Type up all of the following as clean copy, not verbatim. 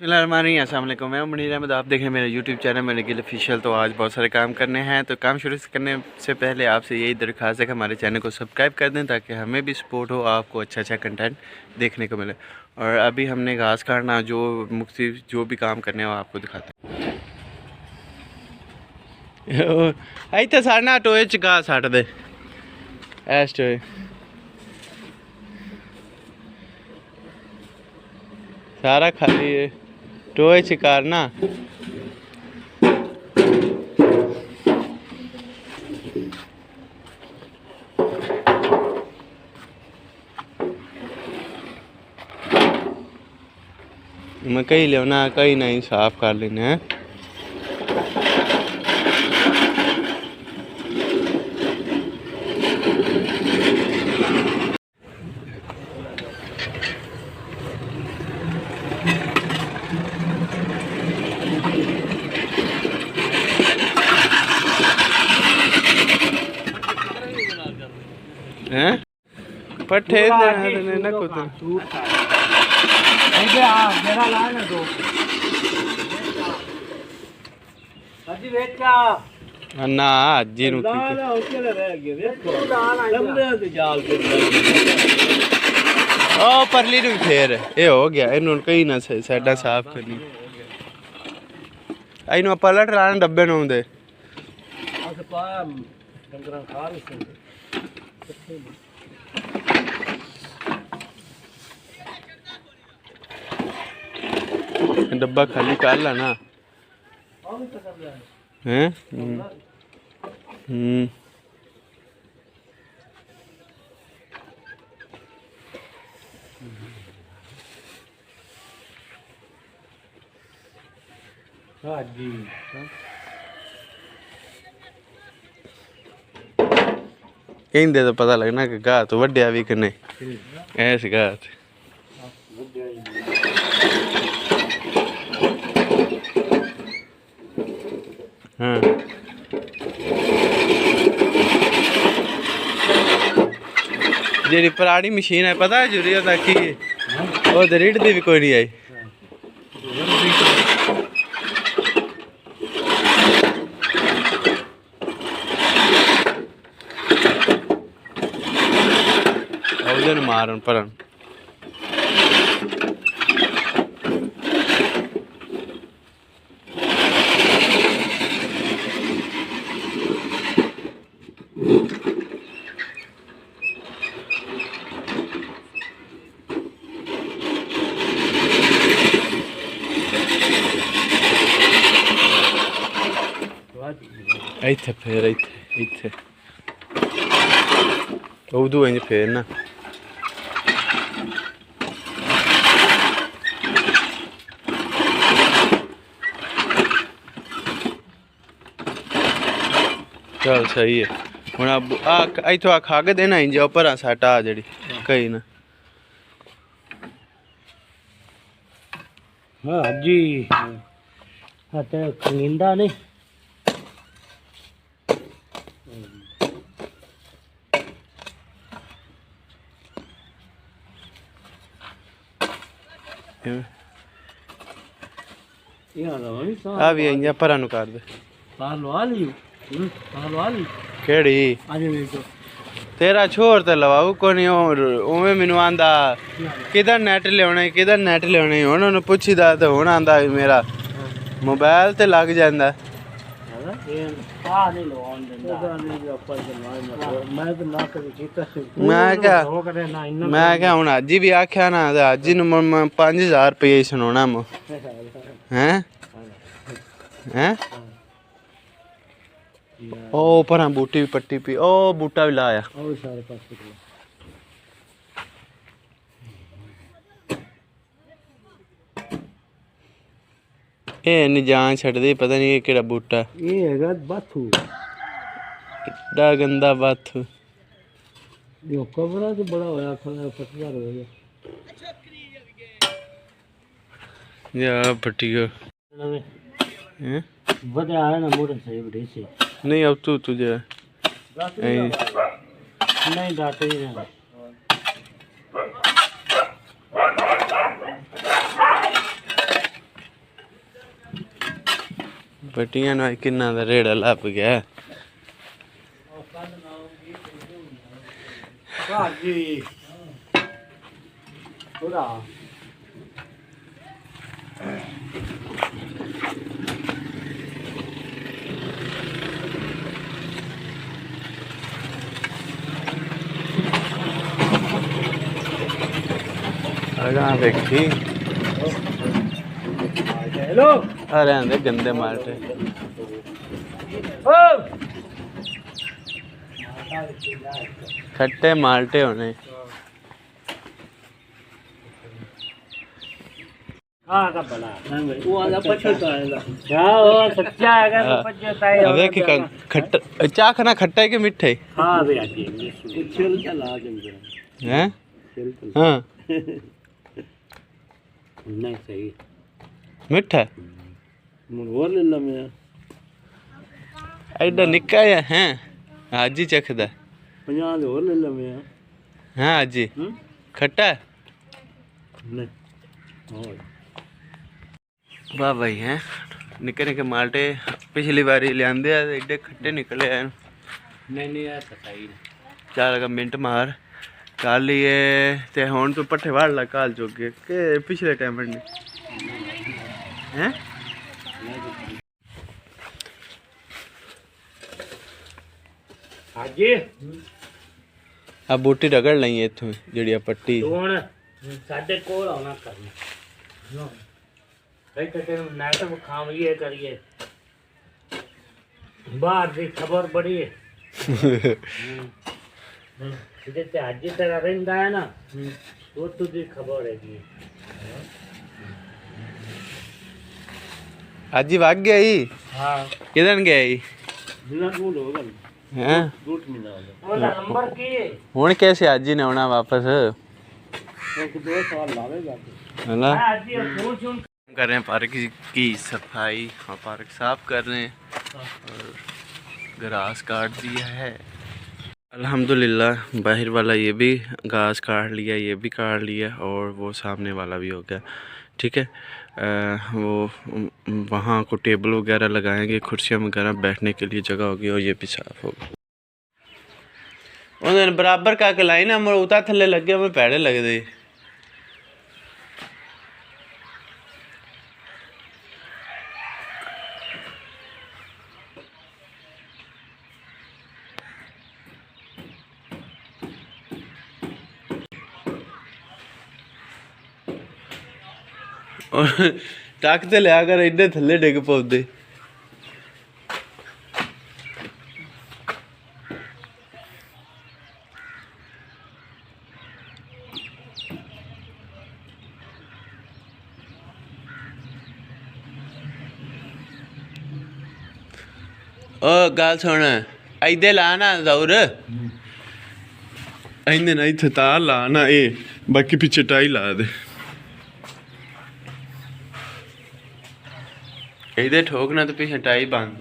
अस्सलाम वालेकुम, मैं मुनीर अहमद। आप देख रहे हैं मेरा यूट्यूब चैनल मेरे गिल ऑफिशियल। तो आज बहुत सारे काम करने हैं, तो काम शुरू करने से पहले आपसे यही दरख्वास्त है कि हमारे चैनल को सब्सक्राइब कर दें ताकि हमें भी सपोर्ट हो, आपको अच्छा कंटेंट देखने को मिले। और अभी हमने घास काटना जो मुख्तलिफ जो भी काम करने हैं वो आपको दिखाते हैं। इतने साढ़े टोए च घास सट दे ऐस टोए सारा खाली टोए चिकारना। मैं कहीं लेना कहीं नहीं साफ कर लेना है। हैं पट्ठे ना कुछ ना अजी परली नु फेर ये हो गया इन कहीं ना साइडा साफ करनी इन पलट लाने डब्बे नु दे डब्बा खाली कर ला ना हैं। कहते तो पता लगना कि घाह तो वड्या भी कि नहीं ऐस घाह हाँ जी पुरानी मशीन है पता है जरूरी होता कि वो रीढ़ दी भी कोई नहीं आई। मारन परन इत्थे फिर इत्थे उदू इंज फिर ना चल सही है हूँ इतों आ खग देना इंज उपर सट आ जी कई ना हाँ जी नींदा नहीं आ भी इंज परा नु कर दे केड़ी तेरा छोर तो लवाऊ को नहीं उवें मैनू आंदा किधर नेट लिया हुण पुछीदा तो हुण आंदा मेरा मोबाइल ते लग जांदा मैं क्या हुण अज भी आख्या ना अज नूं 5000 रुपये सुनाना हैं हैं ओ पर बूटी भी पट्टी पी ओ बूटा भी लाया ये नहीं जान छड़दे पता नहीं केड़ा बूटा ये हैगा बाथू एडा गंदा बाथू यो कबरा तो बड़ा होया खड़ा पटवार हो गया या पट्टियो हैं वदा है ना मोटर से बड़ी से नहीं अब तू तुझे नहीं डाटे नहीं ਪੱਟੀਆਂ ਨੂੰ ਕਿੰਨਾ ਦਾ ਰੇੜਾ ਲੱਭ ਗਿਆ। ਭਾਜੀ ਥੋੜਾ अगा देखी हेलो अरे आंदे गंदे माल्टे ओ खट्टे माल्टे होने। हाँ का भला वो आजा पछताएगा क्या वो सच्चा है का पछताएगा। अबे कि खट्टा चा खाना खट्टा है कि मीठा है? हाँ बे आजी छिल चला जंग हैं छिल हाँ नहीं सही मीठा और ले ला मैं एडा निक्का है आज ही चखदा 50 और ले ला मैं हाँ आज ही खट्टा है नहीं और वाह भाई हैं निक्के निक्के माल्टे पिछली बारी लियांदे एडे खट्टे निकले हैं। नहीं ऐसा सही चार का मिनट मार काल लिए ते हुण तो पट्ठे वाड़ ला काल जोगे के पिछले टाइम ने हैं। हाजी आ बूटी रगड़ लई इथों जेड़ी पट्टी हुण साडे कोल आना करना भाई कटे नाटक खावलिए करिए बाहर की खबर बड़ी है जिते आज तेरा रहंदा है ना वो तुझे खबर है कि आज ही भाग गया ही हाँ किधर गया ही बिना दूर होगा हैं दूर मिला होगा ओला नंबर की हुण कैसे आज ही ने आना वापस एक 2 साल लागेगा है ना। आज ये फोन सुन कर रहे हैं पार्क की सफाई और पार्क साफ कर रहे हैं और घास काट दिया है अल्हम्दुलिल्लाह। बाहर वाला ये भी घास काट लिया ये भी काट लिया और वो सामने वाला भी हो गया ठीक है। वो वहाँ को टेबल वगैरह लगाएंगे कुर्सियाँ वगैरह बैठने के लिए जगह होगी और ये भी साफ होगा। उन्होंने बराबर का के लाई ना मैं उता थले लग गया मैं पैड़े लग दे और टाकते लिया कर इन्ने थले डिग पौधे ओ गाल सुन इधे ला ना जरूर इन्ने ना इत्थे तार ला ना ये बाकी पीछे टाई ला दे इधे ठोकना तो पीछे टाई बंद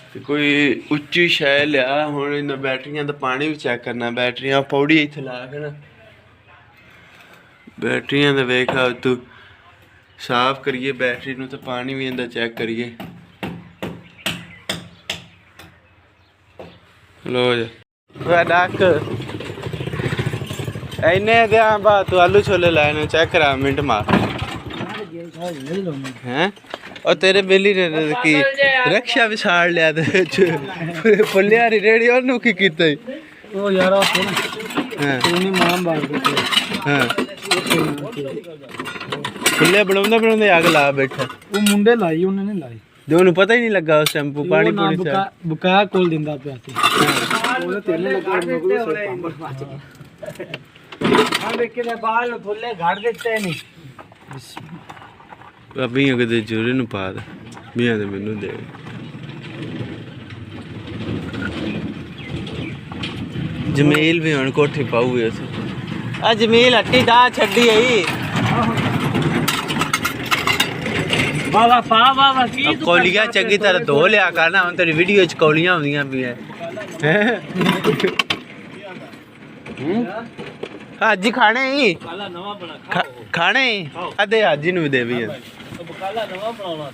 ते कोई उच्ची शै लिया हुण इन बैटरियां दा पानी भी चेक करना बैटरियां पौड़ी इत्थे ला के ना बैटरियां दा वेखा तू साफ करिए बैटरी नूं ते पानी भी इंदा चेक करिए लो जा डाक इन्ने दे बा तू आलू छोले लाए ने चेक करा मिनट मार हैं और तेरे बेली ने की रक्षा भी साड़ लिया ते पुलिया री रेडी ओनू की कीता ओ यार आपको ना हां तूने मां बाल के हां पुलिया बनाਉਂਦਾ आग ला बैठा वो मुंडे लाई उन्होंने लाई जो उन्हें पता ही नहीं लगा उस टेंपू पानी पूरी से बकाया कोल दिंदा पिया सी ਉਹਦੇ ਤੇਲੇ ਲੱਗੇ ਮਗਰੂ ਸੇ ਪੰਬਰ ਬਾਚ ਆ ਵੇਖੇ ਦੇ ਬਾਲ ਫੁੱਲੇ ਘੜ ਦਿੱਤੇ ਨਹੀਂ अभी अगर जोरे नु पा दे मियां दे मेनू दे जमील भी हुण कोठी पाऊगे उस आ जमील हट्टी दा छड्डी आई बाबा पा बाबा की अब कौलियां चंगी तरह धो लिया करना हुण तेरी वीडियो च कौलियां होंदियां भी है आज ही खाने ही काला नवा बना खाने ही अदे आज ही नु दे भी बकाला नवा बनाना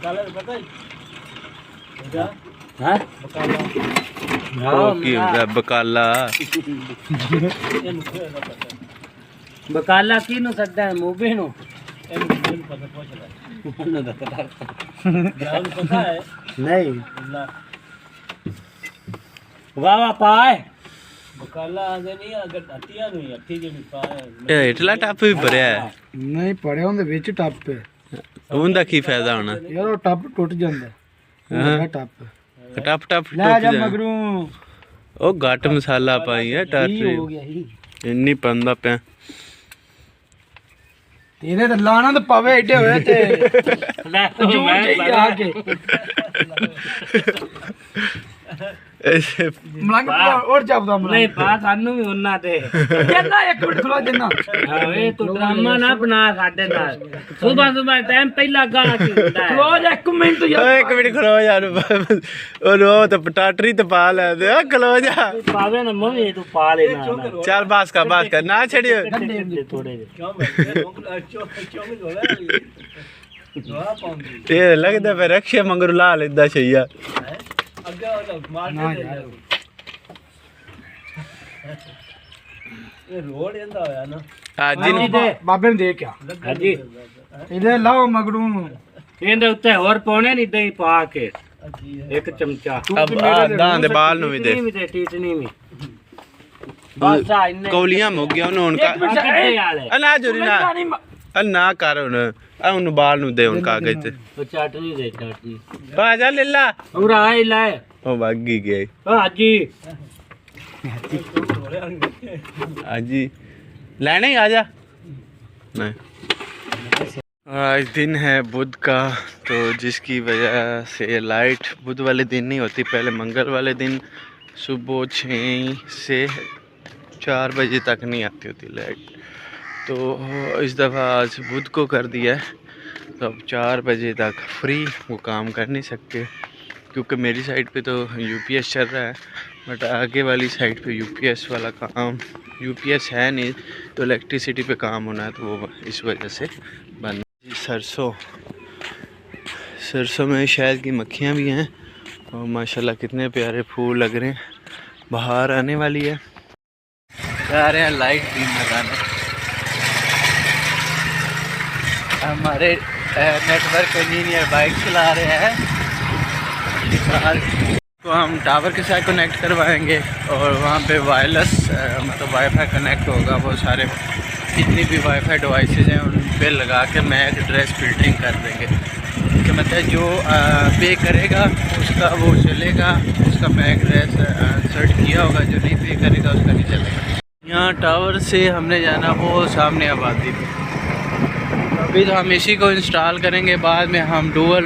बकाला पता है क्या हैं बकाला ਉਹ ਕੀ ਹੁੰਦਾ ਬਕਾਲਾ? बकाला की नु सकता है मूवी नु ਇਹਨੂੰ ਪਤਾ ਪੁੱਛ ਲੈ ਉਹਨੂੰ ਤਾਂ ਪਤਾ ਗਰਾਊਂਡ ਪਤਾ ਹੈ ਨਹੀਂ ਲਾ ਵਾਹ ਵਾਹ ਪਾਏ ਬਕਾਲਾ ਆਂਦੇ ਨਹੀਂ ਅਗਰ ਹੱਟੀਆਂ ਨੂੰ ਹੀ ਹੱਟੀ ਜਿਹੜੀ ਪਾਏ ਇਹ ਹੇਠਲਾ ਟੱਪ ਵੀ ਭਰਿਆ ਹੈ। ਨਹੀਂ ਪੜਿਆ ਉਹਦੇ ਵਿੱਚ ਟੱਪ ਹੈ ਉਹਦਾ ਕੀ ਫਾਇਦਾ ਹੋਣਾ? ਯਾਰ ਉਹ ਟੱਪ ਟੁੱਟ ਜਾਂਦਾ ਹਾਂ ਟੱਪ ਟੱਪ ਟੱਪ ਲੈ ਟੁੱਟ ਜਾ ਜਾ। ਮਗਰੂ ਉਹ ਘੱਟ ਮਸਾਲਾ ਪਾਈ ਹੈ ਟੱਪ ਹੋ ਗਿਆ ਹੀ ਇੰਨੀ ਪੰਦਾ ਪਿਆ। ਤੇਰੇ ਤਾਂ ਲਾਣਾ ਤਾਂ ਪਵੇ ਏਡੇ ਹੋਏ ਤੇ ਲੈ ਜੂਰ ਮੈਂ ਜਾਈ ਆ ਕੇ ऐसे ਮਲੰਗ ਔਰ ਜਾਪਦਾ ਮਲੰਗ ਨਹੀਂ ਪਾ ਸਾਨੂੰ ਵੀ ਉਹਨਾਂ ਤੇ ਕਹਿੰਦਾ ਇੱਕ ਮਿੰਟ ਖਲੋ ਜੰਨਾ ਓਏ ਤੂੰ ਡਰਾਮਾ ਨਾ ਬਣਾ ਸਾਡੇ ਨਾਲ ਸਵੇਰ ਸਵੇਰ ਟਾਈਮ ਪਹਿਲਾਂ ਗਾਣਾ ਕੀ ਹੁੰਦਾ ਹੈ ਖਲੋ ਜਾ ਇੱਕ ਮਿੰਟ ਯਾਰ ओए एक मिनट खलो यार और वो तो पटाटरी तो पा ले दे खलो जा ਪਾਵੇ ਨਾ ਮੰਮੀ ਤੂੰ ਪਾ ਲੈਣਾ चल बास का ना छड़ियो ਥੋੜੇ ਜਿਹੇ ਕਿਉਂ ਮੈਂ ਚੋਂ ਹੋ ਰਿਹਾ ਦੁਆ ਪਾਉਂਦੀ ते लगदा पे रक्षे मंगर ला लेदा छैया ਅੱਗੇ ਉਹ ਮਾਰ ਦੇ ਇਹ ਰੋਡ ਇਹਦਾ ਹੋਇਆ ਨਾ आज ਬਾਬੇ ਨੂੰ ਦੇ ਕੇ ਹਾਂਜੀ ਇਹਦੇ ਲਾਓ ਮਗਰੂ ਨੂੰ ਇਹਦੇ ਉੱਤੇ ਹੋਰ ਪਾਉਣੇ ਨਹੀਂ ਦਹੀਂ ਪਾ ਕੇ ਇੱਕ ਚਮਚਾ अब दां दे बाल नु भी दे ਟੀਚਨੀ ਵੀ ਦੇ ਟੀਚਨੀ ਵੀ ਬਸ ਆ ਇੰਨੇ कौलियां मुक गया उन्होंने ਆ ਕਿੱਥੇ ਆਲੇ ना जोरी ना ना कर हुन उन बाल नु दे उन कागज ते ਉਹ ਚਟਨੀ ਦੇ ਚਟਨੀ आ जा लेला ਹੋਰ ਆਈ ਲੈ ओ भागी गई ਹਾਜੀ आजी लेने ही आजा नहीं। आज दिन है बुध का, तो जिसकी वजह से लाइट बुध वाले दिन नहीं होती, पहले मंगल वाले दिन सुबह 6 से 4 बजे तक नहीं आती होती लाइट। तो इस दफ़ा आज बुध को कर दिया है, तो अब 4 बजे तक फ्री वो काम कर नहीं सकते, क्योंकि मेरी साइड पे तो यूपीएस चल रहा है, बट आगे वाली साइड पे यूपीएस वाला काम यूपीएस है नहीं, तो इलेक्ट्रिसिटी पे काम होना है, तो वो इस वजह से बंद। सरसों में शहद की मक्खियाँ भी हैं और माशाल्लाह कितने प्यारे फूल लग रहे हैं, बाहर आने वाली है। जा रहे हैं लाइट बीम लगाने, हमारे नेटवर्क इंजीनियर बाइक चला रहे हैं, तो हम टावर के साथ कनेक्ट करवाएंगे और वहाँ पे वायरलेस मतलब वाईफाई कनेक्ट होगा। वो सारे जितनी भी वाईफाई डिवाइसेस हैं उन पे लगा के मैक एड्रेस फिल्टरिंग कर देंगे, कि मतलब जो पे करेगा उसका वो चलेगा, उसका मैक एड्रेस सर्च किया होगा, जो नहीं पे करेगा उसका नहीं चलेगा। यहाँ टावर से हमने जाना वो सामने आबादी पे, अभी तो हम इसी को इंस्टॉल करेंगे, बाद में हम डुअल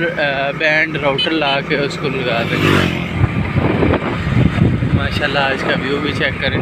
बैंड राउटर ला के उसको लगा देंगे। माशाल्लाह आज का व्यू भी चेक करें।